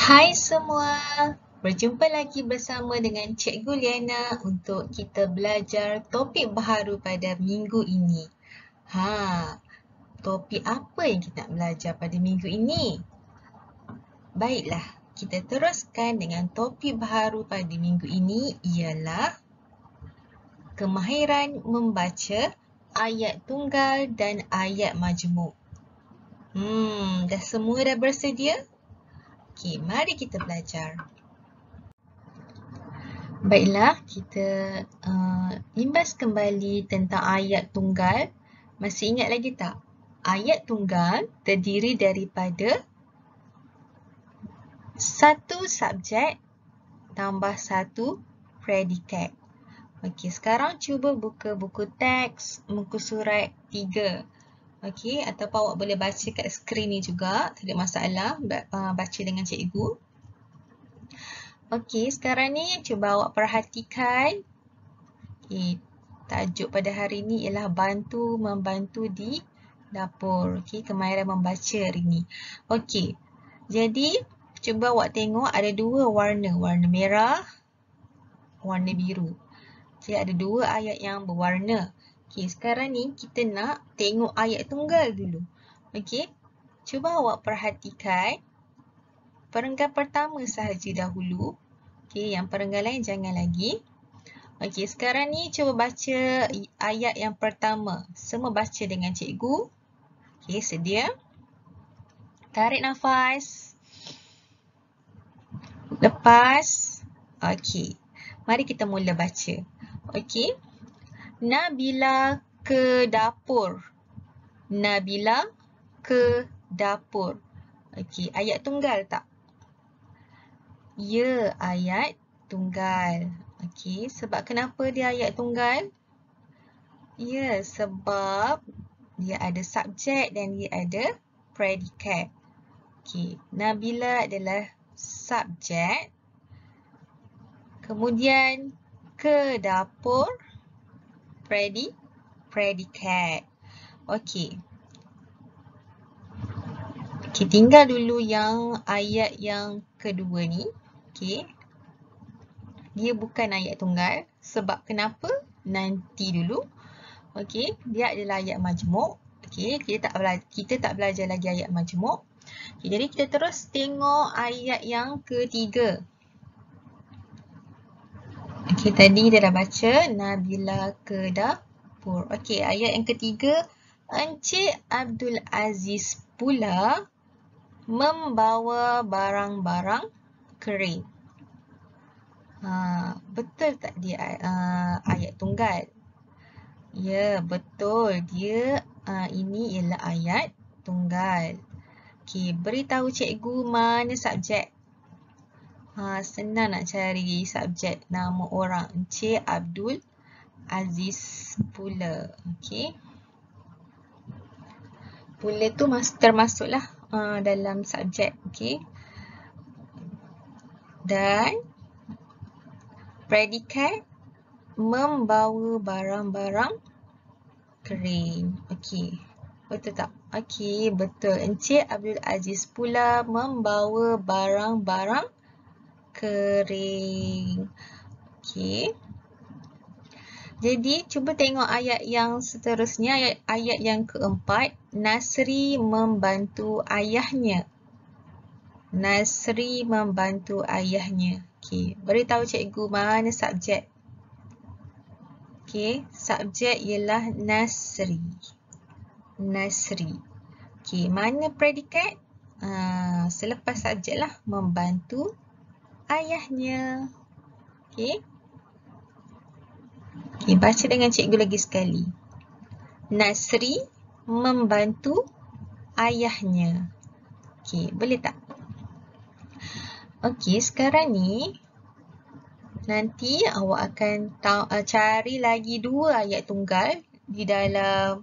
Hai semua, berjumpa lagi bersama dengan Cikgu Liana untuk kita belajar topik baharu pada minggu ini. Topik apa yang kita nak belajar pada minggu ini? Baiklah, kita teruskan dengan topik baharu pada minggu ini ialah kemahiran membaca ayat tunggal dan ayat majmuk. Dah semua dah bersedia? Okey, mari kita belajar. Baiklah, kita imbas kembali tentang ayat tunggal. Masih ingat lagi tak? Ayat tunggal terdiri daripada satu subjek tambah satu predikat. Okey, sekarang cuba buka buku teks, muka surat 3. Okey, ataupun awak boleh baca kat skrin ni juga, tak ada masalah, baca dengan cikgu. Okey, sekarang ni cuba awak perhatikan. Tajuk pada hari ni ialah membantu di dapur. Okey, kemahiran membaca hari ni. Okey, jadi cuba awak tengok ada dua warna, warna merah, warna biru. Okey, ada dua ayat yang berwarna. Okey, sekarang ni kita nak tengok ayat tunggal dulu. Okey, cuba awak perhatikan perenggan pertama sahaja dahulu. Okey, yang perenggan lain jangan lagi. Okey, sekarang ni cuba baca ayat yang pertama. Semua baca dengan cikgu. Okey, sedia? Tarik nafas. Lepas. Okey, mari kita mula baca. Okey, Nabila ke dapur. Nabila ke dapur. Okey, ayat tunggal tak? Ya, ayat tunggal. Okey, sebab kenapa dia ayat tunggal? Ya, sebab dia ada subjek dan dia ada predikat. Okey, Nabila adalah subjek. Kemudian ke dapur predikat. Okey. Okey, tinggal dulu yang ayat yang kedua ni. Okey. Dia bukan ayat tunggal. Sebab kenapa? Nanti dulu. Okey, dia adalah ayat majmuk. Okey, kita tak belajar lagi ayat majmuk. Okay, jadi kita terus tengok ayat yang ketiga. Okey, tadi dia dah baca Nabila ke dapur. Okey, ayat yang ketiga, Encik Abdul Aziz pula membawa barang-barang kering. Betul tak dia ayat tunggal? Ya, betul. Dia ini ialah ayat tunggal. Okey, beritahu cikgu mana subjek. Senang nak cari subjek nama orang. Encik Abdul Aziz pula. Okey. Pula tu termasuklah dalam subjek. Okey. Dan predikat membawa barang-barang kering. Okey. Betul tak? Okey, betul. Encik Abdul Aziz pula membawa barang-barang kering. Okey. Jadi, cuba tengok ayat yang seterusnya, ayat yang keempat. Nasri membantu ayahnya. Nasri membantu ayahnya. Okey, beritahu cikgu mana subjek. Okey, subjek ialah Nasri. Nasri. Okey, mana predikat? Selepas subjek lah, membantu ayahnya. Okey. Okey, baca dengan cikgu lagi sekali. Nasri membantu ayahnya. Okey, boleh tak? Okey, sekarang ni nanti awak akan cari lagi dua ayat tunggal di dalam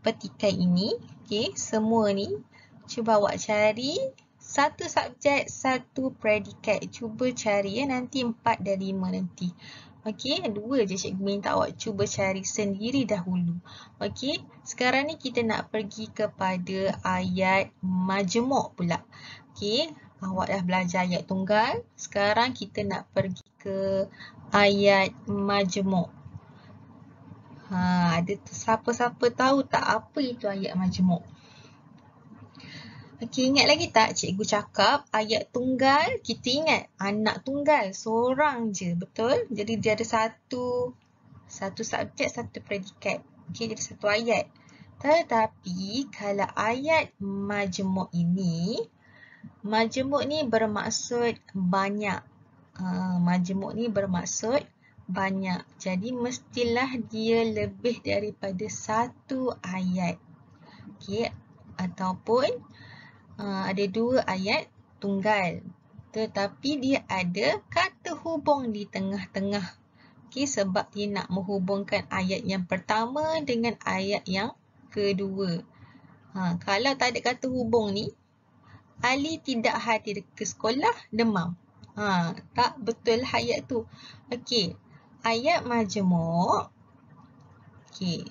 petikan ini. Okey, semua ni cuba awak cari satu subjek, satu predikat. Cuba cari ya, nanti 4 dan 5 nanti. Okey, dua je cikgu minta awak cuba cari sendiri dahulu. Okey, sekarang ni kita nak pergi kepada ayat majmuk pula. Okey, Awak dah belajar ayat tunggal. Sekarang kita nak pergi ke ayat majmuk. Ada siapa-siapa tahu tak apa itu ayat majmuk? Okey, ingat lagi tak cikgu cakap ayat tunggal, kita ingat anak tunggal, seorang je, betul? Jadi dia ada satu subjek, satu predikat. Okey, jadi satu ayat. Tetapi kalau ayat majmuk ni bermaksud banyak. Majmuk ni bermaksud banyak. Jadi mestilah dia lebih daripada satu ayat. Okey, ataupun ada dua ayat tunggal. Tetapi dia ada kata hubung di tengah-tengah. Okey, sebab dia nak menghubungkan ayat yang pertama dengan ayat yang kedua. Kalau tak ada kata hubung ni, Ali tidak hadir ke sekolah, demam. Tak betul ayat tu. Okey, ayat majmuk. Okey.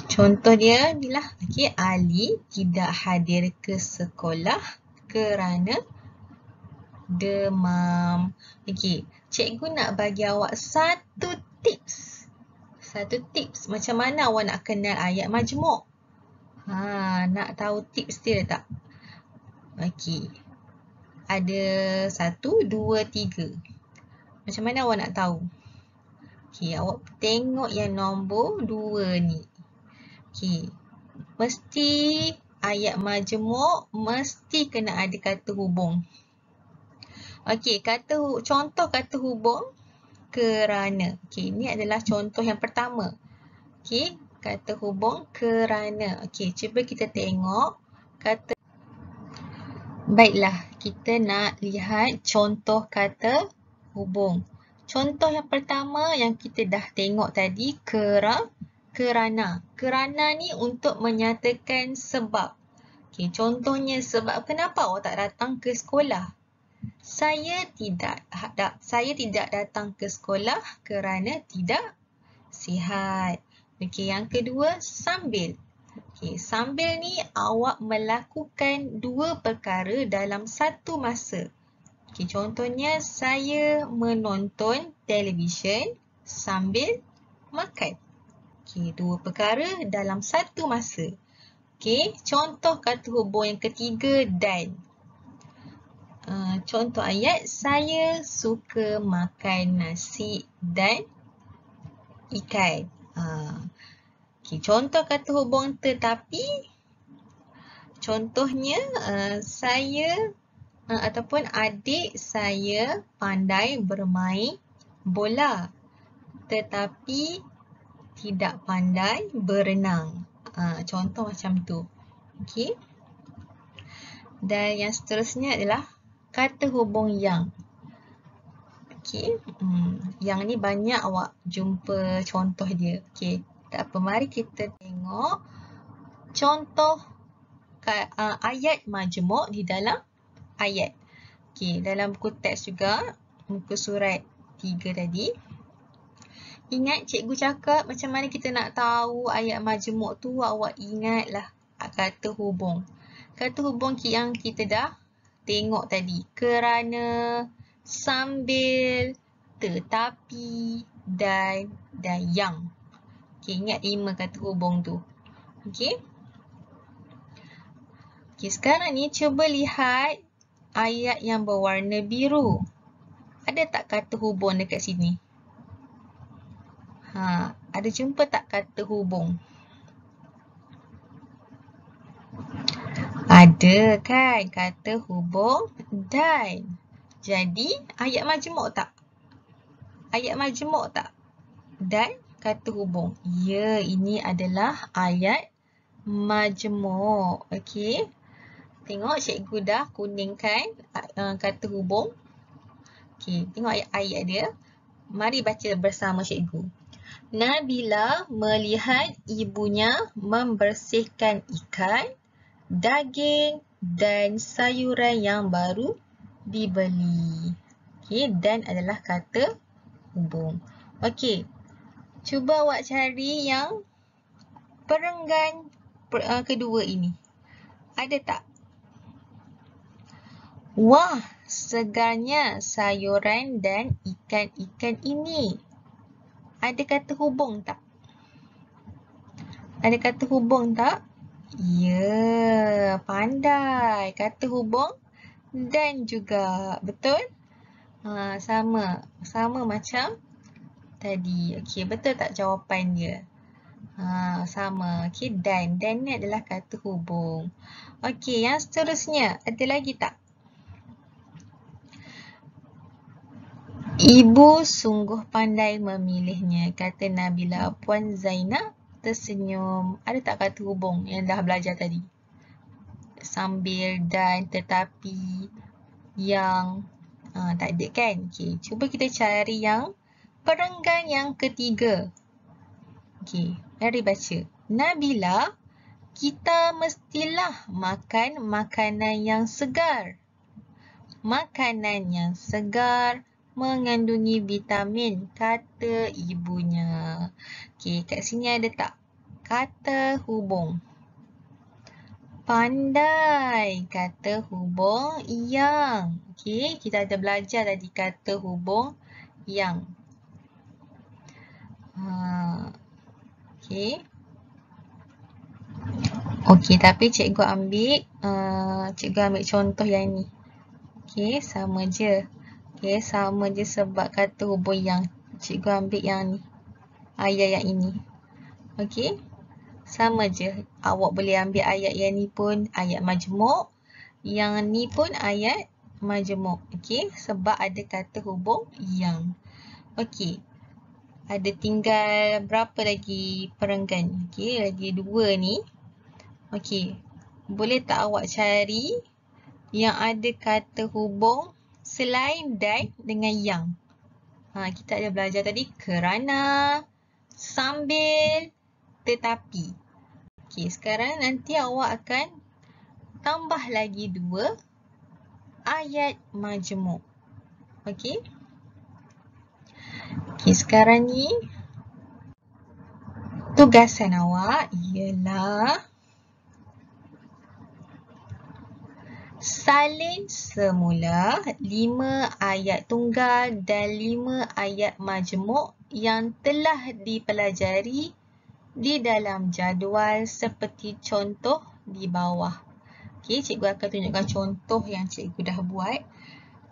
Contoh dia inilah. Okey, Ali tidak hadir ke sekolah kerana demam. Okey, cikgu nak bagi awak satu tips. Macam mana awak nak kenal ayat majmuk? Nak tahu tips dia tak? Okey. Ada 1, 2, 3. Macam mana awak nak tahu? Okey, awak tengok yang nombor 2 ni. Okey. Mesti ayat majmuk mesti kena ada kata hubung. Okey, contoh kata hubung kerana. Okey, ini adalah contoh yang pertama. Okey, kata hubung kerana. Okey, cuba kita tengok kata. Baiklah, kita nak lihat contoh kata hubung. Contoh yang pertama yang kita dah tengok tadi, kerana. Kerana ni untuk menyatakan sebab. Okey, contohnya sebab kenapa awak tak datang ke sekolah? Saya tidak datang ke sekolah kerana tidak sihat. Okey, yang kedua, sambil. Okey, sambil ni awak melakukan dua perkara dalam satu masa. Okey, contohnya saya menonton televisyen sambil makan. Okey, dua perkara dalam satu masa. Okey, contoh kata hubung yang ketiga, dan. Contoh ayat, saya suka makan nasi dan ikan. Okay, contoh kata hubung tetapi, contohnya saya ataupun adik saya pandai bermain bola tetapi tidak pandai berenang. Contoh macam tu. Okay. Dan yang seterusnya adalah kata hubung yang. Okay. Yang ni banyak awak jumpa contoh dia. Okay. Tak apa, mari kita tengok contoh ayat majmuk di dalam ayat. Okey, dalam buku teks juga, muka surat 3 tadi. Ingat cikgu cakap macam mana kita nak tahu ayat majmuk tu, awak ingatlah kata hubung. Kata hubung yang kita dah tengok tadi. Kerana, sambil, tetapi, dan yang. Okey, ingat 5 kata hubung tu. Okey. Okey, sekarang ni cuba lihat ayat yang berwarna biru. Ada tak kata hubung dekat sini? Ada jumpa tak kata hubung? Ada kan kata hubung dan. Jadi, ayat majmuk tak? Ayat majmuk tak? Dan kata hubung. Ya, ini adalah ayat majmuk. Okey. Tengok cikgu dah kuningkan kata hubung. Okey, tengok ayat-ayat dia. Mari baca bersama cikgu. Nabila melihat ibunya membersihkan ikan, daging dan sayuran yang baru dibeli. Okey, dan adalah kata hubung. Okey. Cuba awak cari yang perenggan kedua ini. Ada tak? Wah, segarnya sayuran dan ikan-ikan ini. Ada kata hubung tak? Ada kata hubung tak? Ya, pandai. Kata hubung dan juga. Betul? Sama. Sama macam tadi. Okey, betul tak jawapan dia? Sama. Okey, dan. Dan ni adalah kata hubung. Okey, yang seterusnya. Ada lagi tak? Ibu sungguh pandai memilihnya, kata Nabila. Puan Zainab tersenyum. Ada tak kata hubung yang dah belajar tadi? Sambil, dan, tetapi, yang. Tak ada kan? Okey, cuba kita cari yang perenggan yang ketiga. Okey, mari baca. Nabila, kita mestilah makan makanan yang segar. Makanan yang segar mengandungi vitamin, kata ibunya. Okey, kat sini ada tak kata hubung? Pandai, kata hubung yang. Okey, kita ada belajar tadi kata hubung yang. Okey. Okey, tapi cikgu ambil contoh yang ni. Okey, sama je. Okey, sama je sebab kata hubung yang. Cikgu ambil yang ni. Ayat yang ini. Okey. Sama je. Awak boleh ambil ayat yang ni pun ayat majmuk. Yang ni pun ayat majmuk. Okey, sebab ada kata hubung yang. Okey. Ada tinggal berapa lagi perenggan? Okey, lagi 2 ni. Okey. Boleh tak awak cari yang ada kata hubung selain dan dengan yang? Kita ada belajar tadi kerana, sambil, tetapi. Okey, sekarang nanti awak akan tambah lagi 2 ayat majmuk. Okey. Okey, sekarang ni tugasan awak ialah salin semula 5 ayat tunggal dan 5 ayat majmuk yang telah dipelajari di dalam jadual seperti contoh di bawah. Okey, cikgu akan tunjukkan contoh yang cikgu dah buat.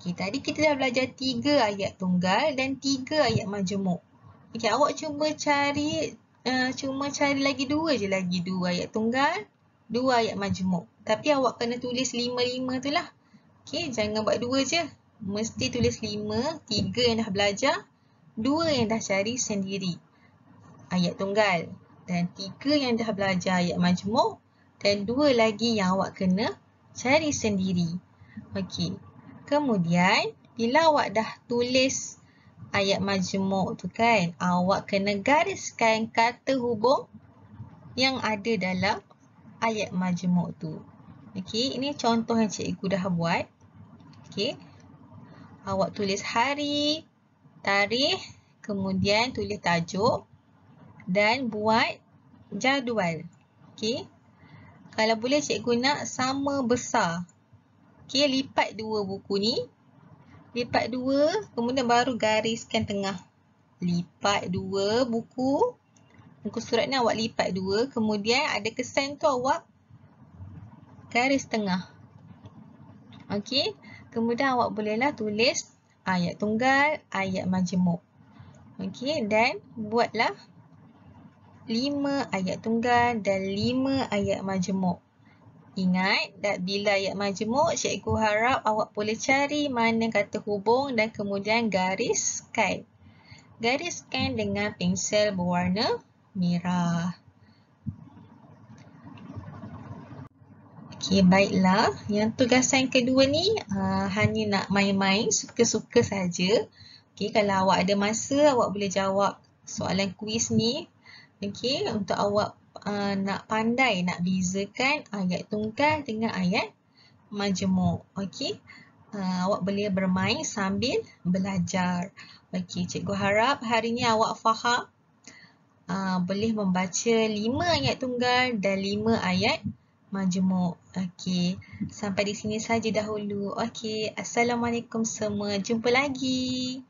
Okey, tadi kita dah belajar 3 ayat tunggal dan 3 ayat majmuk. Okey, awak cuba cari lagi 2 je lagi. 2 ayat tunggal, 2 ayat majmuk. Tapi awak kena tulis 5-5 tu lah. Okey, jangan buat 2 je. Mesti tulis 5, 3 yang dah belajar, 2 yang dah cari sendiri. Ayat tunggal. Dan 3 yang dah belajar ayat majmuk. Dan 2 lagi yang awak kena cari sendiri. Okey. Kemudian, bila awak dah tulis ayat majmuk tu kan, awak kena gariskan kata hubung yang ada dalam ayat majmuk tu. Okey, ini contoh yang cikgu dah buat. Okey. Awak tulis hari, tarikh, kemudian tulis tajuk dan buat jadual. Okey. Kalau boleh cikgu nak sama besar. Okey, lipat 2 buku ni. Lipat 2, kemudian baru gariskan tengah. Lipat 2 buku. Muka surat ni awak lipat 2, kemudian ada kesan tu awak garis tengah. Okey, kemudian awak bolehlah tulis ayat tunggal, ayat majmuk. Okey, dan buatlah 5 ayat tunggal dan 5 ayat majmuk. Ingat, bila ayat majmuk, cikgu harap awak boleh cari mana kata hubung dan kemudian gariskan. Gariskan dengan pensel berwarna merah. Okey, baiklah. Yang tugasan kedua ni hanya nak main-main, suka-suka saja. Okey, kalau awak ada masa, awak boleh jawab soalan kuis ni. Okey, untuk awak nak pandai nak bezakan ayat tunggal dengan ayat majmuk. Okey. Awak boleh bermain sambil belajar. Okey, cikgu harap hari ni awak faham. Boleh membaca 5 ayat tunggal dan 5 ayat majmuk. Okey, sampai di sini saja dahulu. Okey, Assalamualaikum semua. Jumpa lagi.